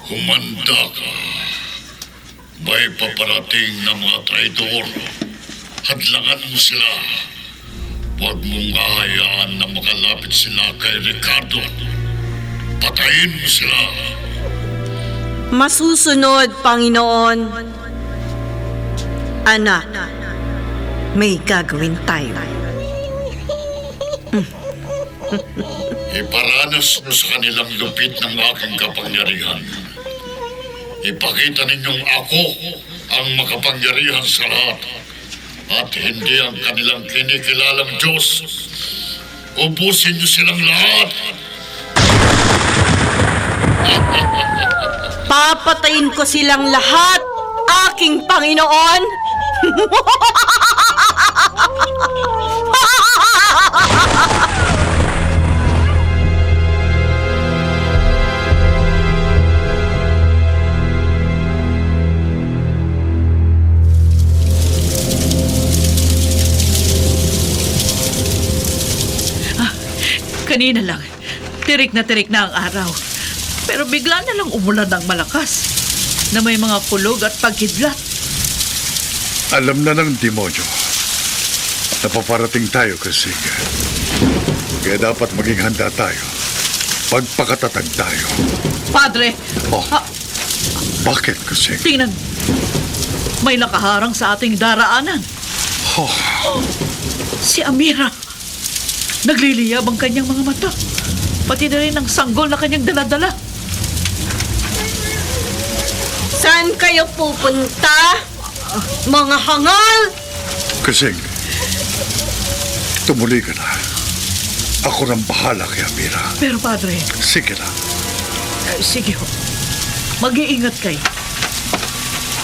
humanda ka. May paparating na mga traidor. hadlangan mo sila. Huwag mong ahayaan na makalapit sila kay Ricardo. Patayin mo sila.
Masusunod, Panginoon. Anak, may gagawin tayo.
Iparanas mo sa kanilang lupit ng aking kapangyarihan. Ipakita ninyong ako ang makapangyarihan sa lahat at hindi ang kanilang kinikilalang Diyos. Ubusin niyo silang lahat.
Papatayin ko silang lahat, aking Panginoon.
Kanina lang, tirik na ang araw. Pero bigla na lang umulan ng malakas na may mga kulog at pagkidlat.
Alam na ng demonyo na paparating tayo kasi kaya dapat maging handa tayo. Pagpakatatag tayo.
Padre,
Oh, bakit kasi?
tingnan. May nakaharang sa ating daraanan.
Oh,
Si Amira. Nagliliyab ang kanyang mga mata. Pati na rin ang sanggol na kanyang daladala.
Saan kayo pupunta, mga hangal?
kasi tumuloy ka na. Ako nang bahala kay Amira.
Pero Padre,
Sige na.
sige ho. Mag-iingat kayo.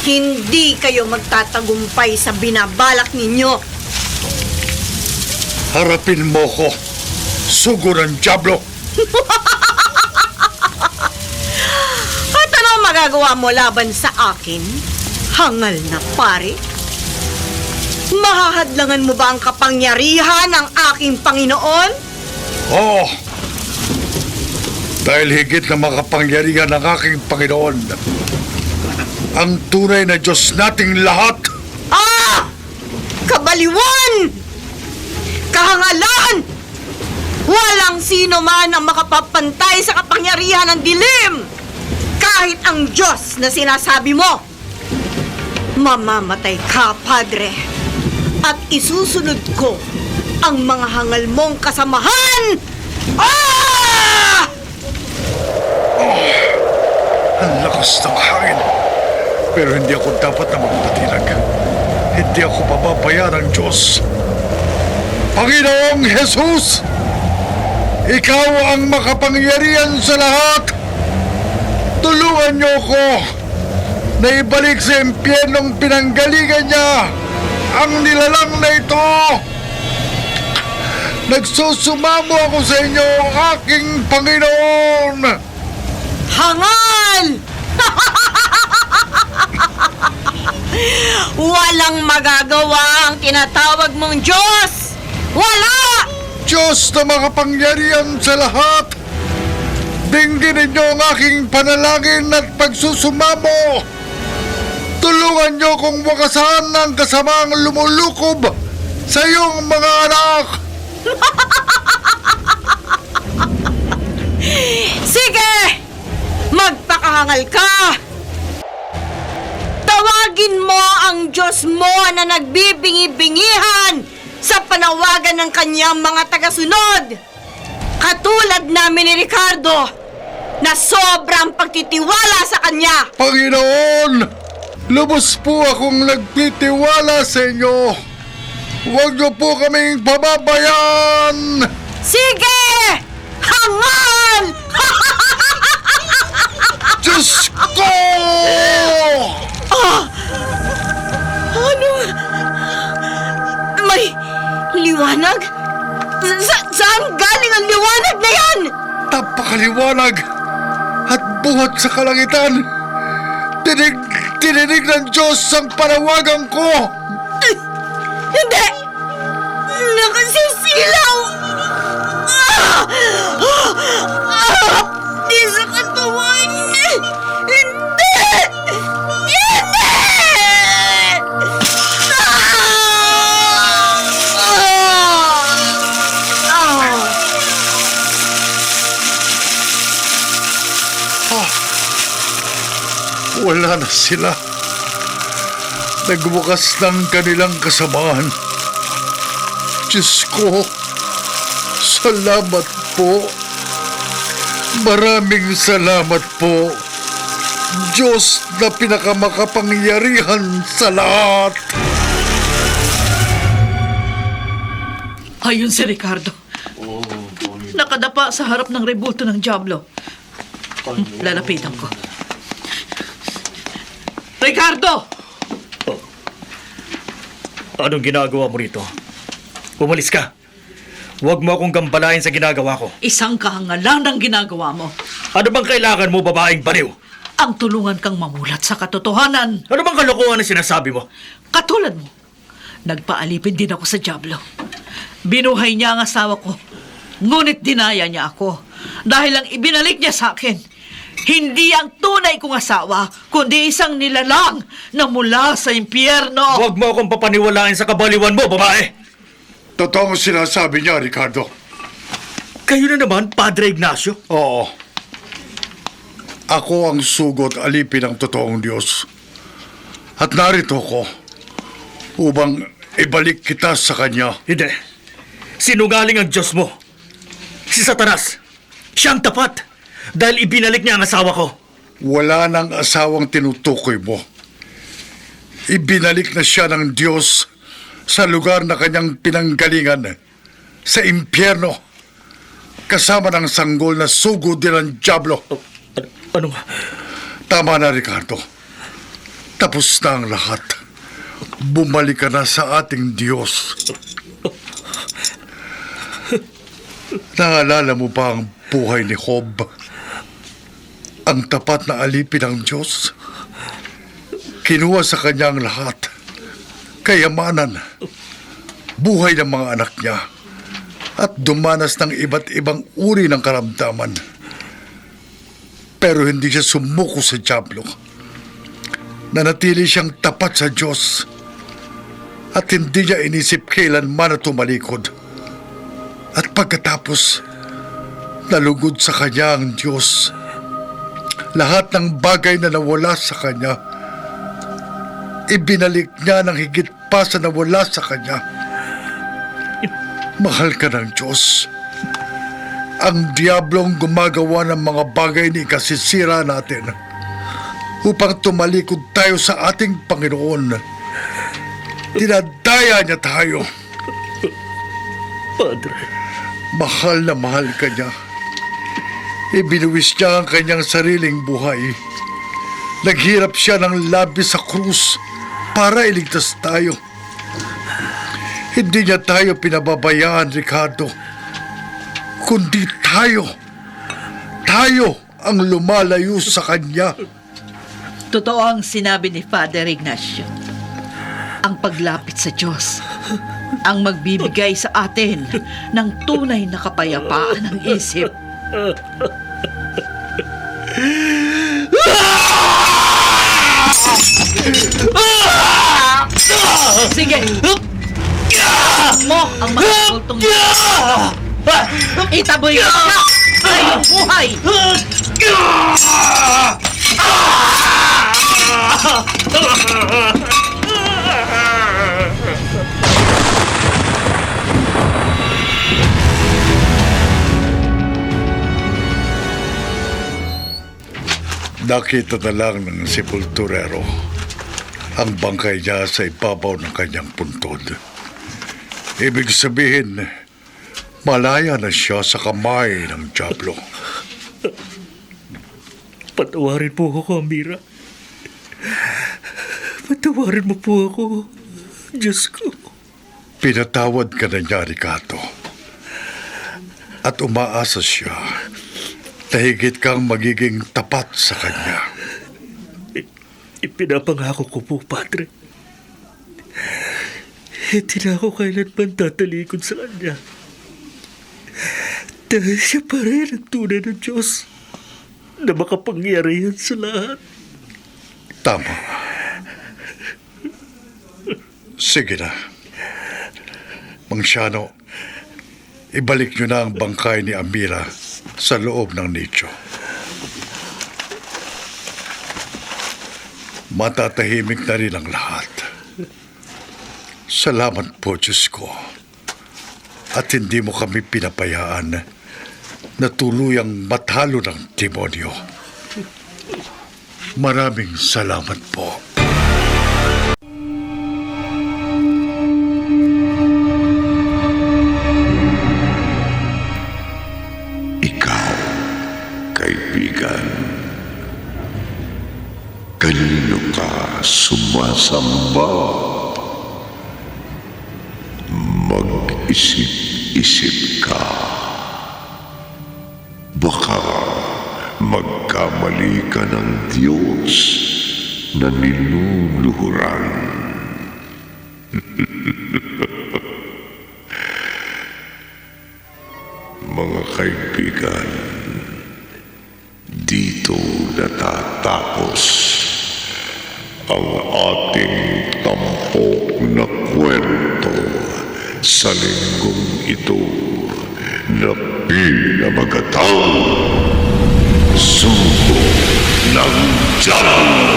Hindi kayo magtatagumpay sa binabalak ninyo.
Harapin mo ko. Sugo ng Diablo.
At ano ang magagawa mo laban sa akin? Hangal na pare? Mahahadlangan mo ba ang kapangyarihan ng aking Panginoon?
Oh! Dahil higit na makapangyarihan ng aking Panginoon, ang tunay na Diyos nating lahat.
Ah! Kabaliwan! Kahangalan! Walang sino man ang makapapantay sa kapangyarihan ng dilim! Kahit ang Diyos na sinasabi mo! Mamamatay ka, Padre! At isusunod ko ang mga hangal mong kasamahan! Ah!
Ang lakas ng hangin. Pero hindi ako dapat na magpatinag. Hindi ako pababayaan ng Diyos. Panginoong Jesus! Ikaw ang makapangyarihan sa lahat! Tulungan niyo ko na ibalik sa impyernong pinanggalingan niya ang nilalang na ito! Nagsusumamo ako sa inyo, aking Panginoon!
Hangal! Walang magagawa ang tinatawag mong Diyos! Wala!
Diyos na makapangyarihan sa lahat! Dinggin ninyo ang aking panalangin at pagsusumamo! Tulungan niyo kong wakasan ang kasamaang lumulukob sa iyong mga anak!
Sige! Magpakahangal ka! Tawagin mo ang Diyos mo na nagbibingi-bingihan sa panawagan ng kanyang mga tagasunod. Katulad namin ni Ricardo na sobrang pagtitiwala sa kanya.
Panginoon! Lubos po akong nagtitiwala sa inyo! Huwag niyo po kaming pababayaan!
Sige! Hangal!
Diyos ko!
Ano? May liwanag? Saan galing ang liwanag na yan?
Napakaliwanag at buhat sa kalangitan. Tininig ng Diyos ang panawagan ko.
Hindi! Nakasisilaw! Di sa katawan! Hindi! Hindi!
Wala na sila. Nagbukas ng kanilang kasamaan. Diyos ko, salamat po. Maraming salamat po. Diyos na pinakamakapangyarihan sa lahat.
Ayun si Ricardo. Nakadapa sa harap ng rebulto ng Diablo. Lalapitan ko. Ricardo!
Anong ginagawa mo rito? Umalis ka. Huwag mo akong gambalain sa ginagawa ko.
Isang kahangalan ng ginagawa mo.
Ano bang kailangan mo, babaeng baliw?
Ang tulungan kang mamulat sa katotohanan.
Ano bang kalokohan ang sinasabi mo?
Katulad mo, nagpaalipin din ako sa Diablo. Binuhay niya ang asawa ko. Ngunit dinaya niya ako. Dahil ang ibinalik niya sa akin, hindi ang tunay kong asawa, kundi isang nilalang na mula sa impyerno.
Huwag mo akong papaniwalain sa kabaliwan mo, babae!
Totoo ang sinasabi niya, Ricardo.
Kayo na naman, Padre Ignacio?
Oo. Ako ang sugot alipin ng totoong Diyos. At narito ko upang ibalik kita sa Kanya.
Hindi. Sinungaling ang Diyos mo. Si Satanas. Siyang tapat. Dahil ibinalik niya ang asawa ko.
Wala nang asawang tinutukoy mo. Ibinalik na siya ng Diyos sa lugar na kanyang pinanggalingan, sa impyerno, kasama ng sanggol na sugod din ng Diablo.
Ano nga?
Tama na, Ricardo. Tapos na ang lahat. Bumalik ka na sa ating Diyos. Naalala mo ba ang buhay ni Job? Ang tapat na alipin ng Diyos. Kinuha sa kanya ang lahat. Kayamanan, buhay ng mga anak niya, at dumanas ng iba't ibang uri ng karamdaman. Pero hindi siya sumuko sa Diablo. Nanatili siyang tapat sa Diyos at hindi niya inisip kailanman na tumalikod. At pagkatapos, nalugod sa kanya ang Diyos. Lahat ng bagay na nawala sa kanya, ibinalik niya ng higit pa sa nawala sa kanya. Mahal ka ng Diyos. Ang Diablong gumagawa ng mga bagay na ikasisira natin upang tumalikod tayo sa ating Panginoon. Dinadaya niya tayo.
Padre.
Mahal na mahal ka niya. Ibinuwis niya ang kanyang sariling buhay. Naghirap siya ng labis sa krus para iligtas tayo. Hindi niya tayo pinababayaan, Ricardo. Kundi tayo ang lumalayo sa kanya.
Totoo ang sinabi ni Father Ignacio. Ang paglapit sa Diyos ang magbibigay sa atin ng tunay na kapayapaan ng isip. Sige! Mo ang mga kultong itaboy ka sa iyong buhay!
Nakita na lang ng sepulturero ang bangkay niya sa ibabaw ng kanyang puntod. Ibig sabihin, malaya na siya sa kamay ng Diablo.
Patawarin po ako, Amira. Patawarin mo po ako, Diyos ko.
Pinatawad ka na niya, Ricardo. At umaasa siya na higit kang magiging tapat sa kanya.
Ipinapangako ko po, Padre. Hindi na ako kailanman tatalikod sa kanya. Dahil siya pa rin ang tunay ng Diyos na makapangyarihan sa lahat.
Tama. Sige na. Mang Siano, ibalik niyo na ang bangkay ni Amira sa loob ng nicho. matatahimik na rin ang lahat. Salamat po, Diyos ko. At hindi mo kami pinapayaan na tuluyang matalo ng demonyo. Maraming salamat po.
Ikaw, kaibigan, kanino ka sumasamba? Mag-isip-isip ka. Baka magkamali ka ng Diyos na niluluhuran. Mga kaibigan, dito natatapos ang ating tampok na kwento sa linggong ito na pinamagatang Sugo ng Diablo.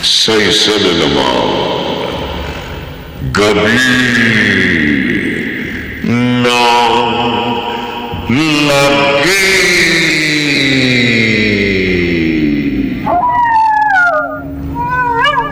Sa isa na namang gabi ng